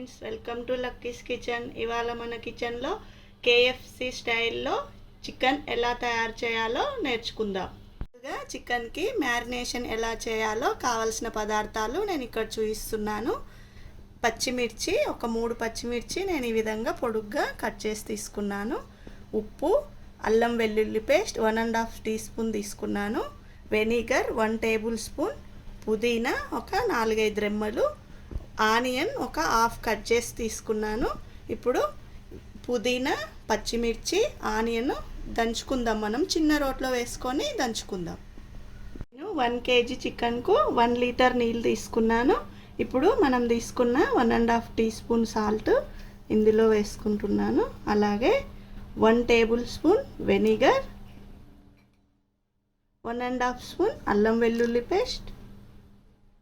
Friends, welcome to Lucky's kitchen. ఇవాళ మన కిచెన్లో కేఎఫ్సి స్టైల్లో చికెన్ ఎలా తయారు చేయాలో నేర్చుకుందాం. ముందుగా చికెన్కి మ్యారినేషన్ ఎలా చేయాలో కావలసిన పదార్థాలు నేను ఇక్కడ చూపిస్తున్నాను. పచ్చిమిర్చి, ఒక 3 పచ్చిమిర్చి నేను ఈ విధంగా పొడుగ్గా కట్ చేసి తీసుకున్నాను. ఉప్పు, అల్లం వెల్లుల్లి పేస్ట్ 1½ టీ స్పూన్ తీసుకున్నాను. వెనిగర్ 1 టేబుల్ స్పూన్, పుదీనా ఒక 4-5 రెమ్మలు, ఆనియన్ ఒక హాఫ్ కట్ చేసి తీసుకున్నాను. ఇప్పుడు పుదీనా, పచ్చిమిర్చి, ఆనియన్ దంచుకుందాం. మనం చిన్న రోట్లో వేసుకొని దంచుకుందాం. నేను 1 కేజీ చికెన్కు 1 లీటర్ నీళ్ళు తీసుకున్నాను. ఇప్పుడు మనం తీసుకున్న 1½ టీ స్పూన్ సాల్ట్ ఇందులో వేసుకుంటున్నాను. అలాగే 1 టేబుల్ స్పూన్ వెనిగర్, 1½ స్పూన్ అల్లం వెల్లుల్లి పేస్ట్,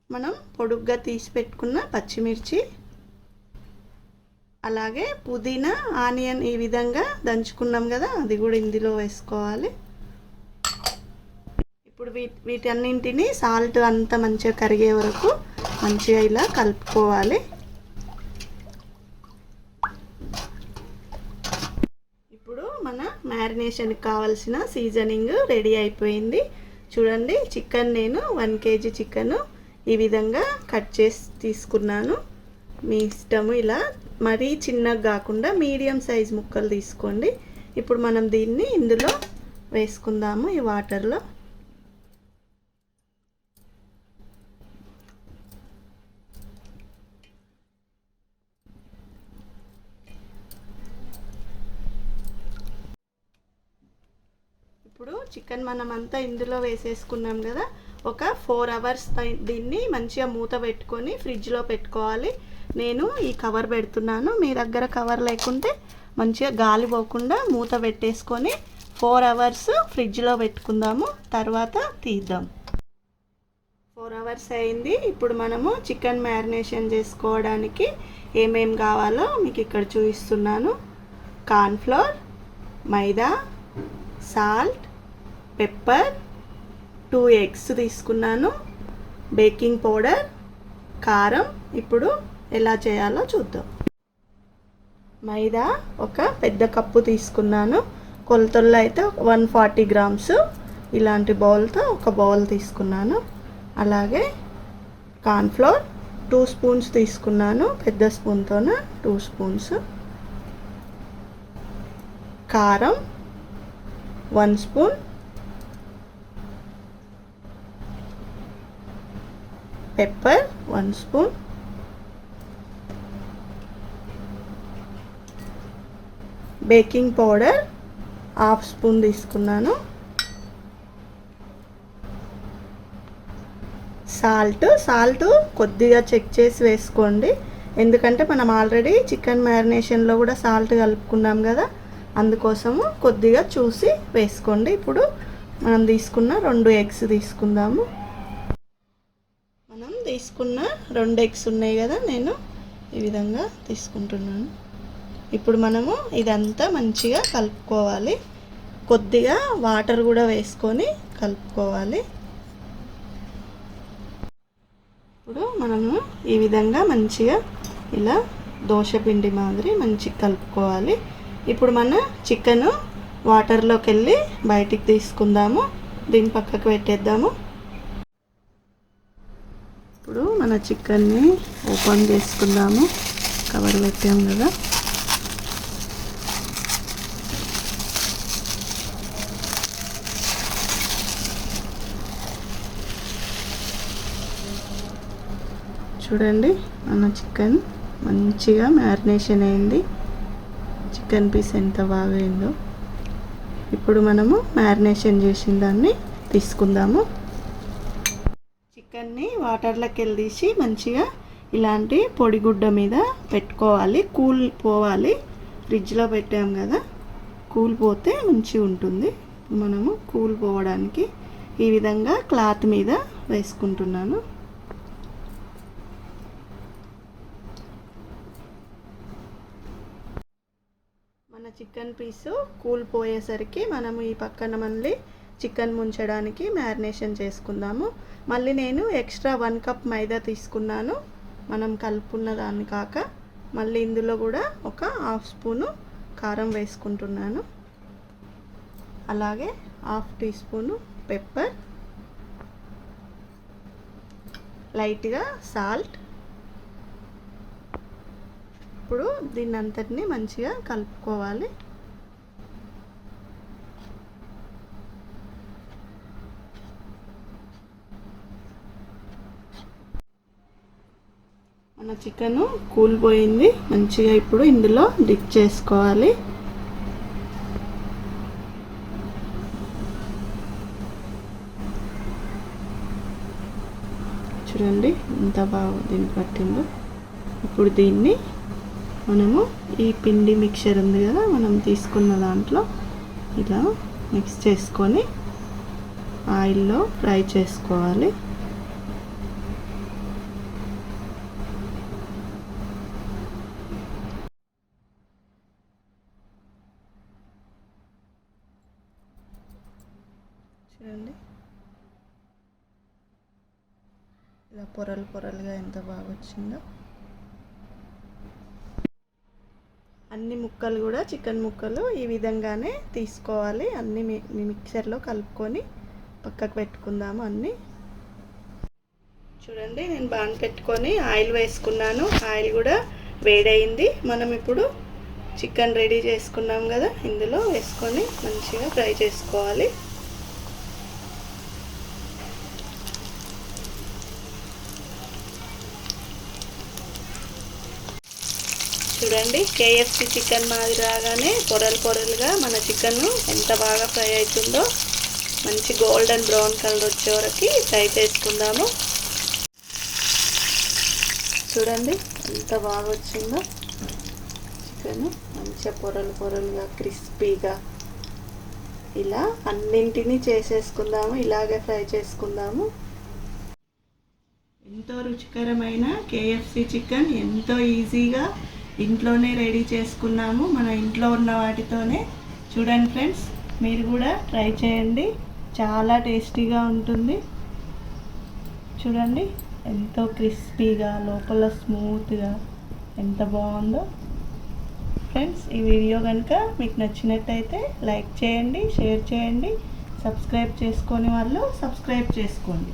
మనం పొడుగ్గా తీసి పెట్టుకున్న పచ్చిమిర్చి, అలాగే పుదీనా, ఆనియన్ ఈ విధంగా దంచుకున్నాం కదా, అది కూడా ఇందులో వేసుకోవాలి. ఇప్పుడు వీటన్నింటినీ సాల్ట్ అంతా మంచిగా కరిగే వరకు మంచిగా ఇలా కలుపుకోవాలి. ఇప్పుడు మన మ్యారినేషన్కి కావాల్సిన సీజనింగ్ రెడీ అయిపోయింది. చూడండి, చికెన్ నేను 1 కేజీ చికెన్ ఈ విధంగా కట్ చేసి తీసుకున్నాను. మీ ఇష్టము, ఇలా మరీ చిన్నగా కాకుండా మీడియం సైజ్ ముక్కలు తీసుకోండి. ఇప్పుడు మనం దీన్ని ఇందులో వేసుకుందాము. ఈ వాటర్లో ఇప్పుడు చికెన్ మనం అంతా ఇందులో వేసేసుకున్నాం కదా, ఒక 4 అవర్స్ దీన్ని మంచిగా మూత పెట్టుకొని ఫ్రిడ్జ్లో పెట్టుకోవాలి. నేను ఈ కవర్ పెడుతున్నాను. మీ దగ్గర కవర్ లేకుంటే మంచిగా గాలి పోకుండా మూత పెట్టేసుకొని 4 అవర్స్ ఫ్రిడ్జ్లో పెట్టుకుందాము. తర్వాత తీద్దాం. 4 అవర్స్ అయింది. ఇప్పుడు మనము చికెన్ మ్యారినేషన్ చేసుకోవడానికి ఏమేం కావాలో మీకు ఇక్కడ చూపిస్తున్నాను. కార్న్ఫ్లోర్, మైదా, సాల్ట్, పెప్పర్, 2 ఎగ్స్ తీసుకున్నాను, బేకింగ్ పౌడర్, కారం. ఇప్పుడు ఎలా చేయాలో చూద్దాం. మైదా ఒక పెద్ద కప్పు తీసుకున్నాను. కొలతల్లో అయితే 140 గ్రామ్స్. ఇలాంటి బౌల్తో ఒక బౌల్ తీసుకున్నాను. అలాగే కార్న్ఫ్లోర్ 2 స్పూన్స్ తీసుకున్నాను, పెద్ద స్పూన్తోన 2 స్పూన్స్. కారం 1 spoon, pepper 1 spoon, baking powder 1/2 spoon తీసుకున్నాను. సాల్ట్ కొద్దిగా చెక్ చేసి వేసుకోండి, ఎందుకంటే మనం ఆల్రెడీ చికెన్ మ్యారినేషన్లో కూడా సాల్ట్ కలుపుకున్నాం కదా, అందుకోసము కొద్దిగా చూసి వేసుకోండి. ఇప్పుడు మనం తీసుకున్న 2 ఎగ్స్ తీసుకుందాము. మనం తీసుకున్న 2 ఎగ్స్ ఉన్నాయి కదా, నేను ఈ విధంగా తీసుకుంటున్నాను. ఇప్పుడు మనము ఇదంతా మంచిగా కలుపుకోవాలి. కొద్దిగా వాటర్ కూడా వేసుకొని కలుపుకోవాలి. ఇప్పుడు మనము ఈ విధంగా మంచిగా ఇలా దోశపిండి మాదిరి మంచిగా కలుపుకోవాలి. ఇప్పుడు మన చికెన్ వాటర్లోకి వెళ్ళి బయటికి తీసుకుందాము. దీన్ని పక్కకు పెట్టేద్దాము. ఇప్పుడు మన చికెన్ని ఓపెన్ చేసుకుందాము. కవర్ పెట్టాము కదా, చూడండి, మన చికెన్ మంచిగా మ్యారినేషన్ అయింది. చికెన్ పీస్ ఎంత బాగా అయిందో. ఇప్పుడు మనము మ్యారినేషన్ చేసిన దాన్ని తీసుకుందాము. చికెన్ని వాటర్లోకి వెళ్ళి తీసి మంచిగా ఇలాంటి పొడిగుడ్డ మీద పెట్టుకోవాలి. కూల్ పోవాలి. ఫ్రిడ్జ్లో పెట్టాము కదా, కూల్ పోతే మంచిగా ఉంటుంది. మనము కూల్ పోవడానికి ఈ విధంగా క్లాత్ మీద వేసుకుంటున్నాను. మన చికెన్ పీసు కూల్ పోయేసరికి మనము ఈ పక్కన మళ్ళీ చికెన్ ముంచడానికి మ్యారినేషన్ చేసుకుందాము. మళ్ళీ నేను ఎక్స్ట్రా 1 కప్ మైదా తీసుకున్నాను. మనం కలుపుకున్న దాన్ని కాక మళ్ళీ ఇందులో కూడా ఒక హాఫ్ స్పూను కారం వేసుకుంటున్నాను. అలాగే హాఫ్ టీ స్పూను పెప్పర్, లైట్గా సాల్ట్. ఇప్పుడు దీన్ని అంతటిని మంచిగా కలుపుకోవాలి. మన చికెను కూలిపోయింది మంచిగా. ఇప్పుడు ఇందులో డిప్ చేసుకోవాలి. చూడండి ఎంత బాగా దీన్ని పట్టిందో. ఇప్పుడు దీన్ని మనము ఈ పిండి మిక్చర్ ఉంది కదా మనం తీసుకున్న దాంట్లో ఇలా మిక్స్ చేసుకొని ఆయిల్లో ఫ్రై చేసుకోవాలి. చూడండి ఇలా పొరలు పొరలుగా ఎంత బాగా వచ్చిందో. అన్ని ముక్కలు కూడా చికెన్ ముక్కలు ఈ విధంగానే తీసుకోవాలి. అన్నీ మిక్సర్లో కలుపుకొని పక్కకు పెట్టుకుందాము. అన్నీ చూడండి నేను బాగా పెట్టుకొని ఆయిల్ వేసుకున్నాను. ఆయిల్ కూడా వేడయింది. మనం ఇప్పుడు చికెన్ రెడీ చేసుకున్నాం కదా ఇందులో వేసుకొని మంచిగా ఫ్రై చేసుకోవాలి. చూడండి KFC చికెన్ మాదిరిగానే పొరలు పొరలుగా మన చికెన్ ఎంత బాగా ఫ్రై అవుతుందో. మంచి గోల్డెన్ బ్రౌన్ కలర్ వచ్చే వరకు ఫ్రై చేసుకుందాము. చూడండి ఎంత బాగా వచ్చిందో చికెన్. మంచిగా పొరలు పొరలుగా క్రిస్పీగా ఇలా అన్నింటినీ చేసేసుకుందాము. ఇలాగే ఫ్రై చేసుకుందాము. ఎంతో రుచికరమైన KFC చికెన్ ఎంతో ఈజీగా ఇంట్లోనే రెడీ చేసుకున్నాము. మన ఇంట్లో ఉన్న వాటితోనే. చూడండి ఫ్రెండ్స్, మీరు కూడా ట్రై చేయండి. చాలా టేస్టీగా ఉంటుంది. చూడండి ఎంతో క్రిస్పీగా లోపల స్మూత్గా ఎంత బాగుందో. ఫ్రెండ్స్ ఈ వీడియో కనుక మీకు నచ్చినట్టయితే లైక్ చేయండి, షేర్ చేయండి, సబ్స్క్రైబ్ చేసుకొని వాళ్ళు సబ్స్క్రైబ్ చేసుకోండి.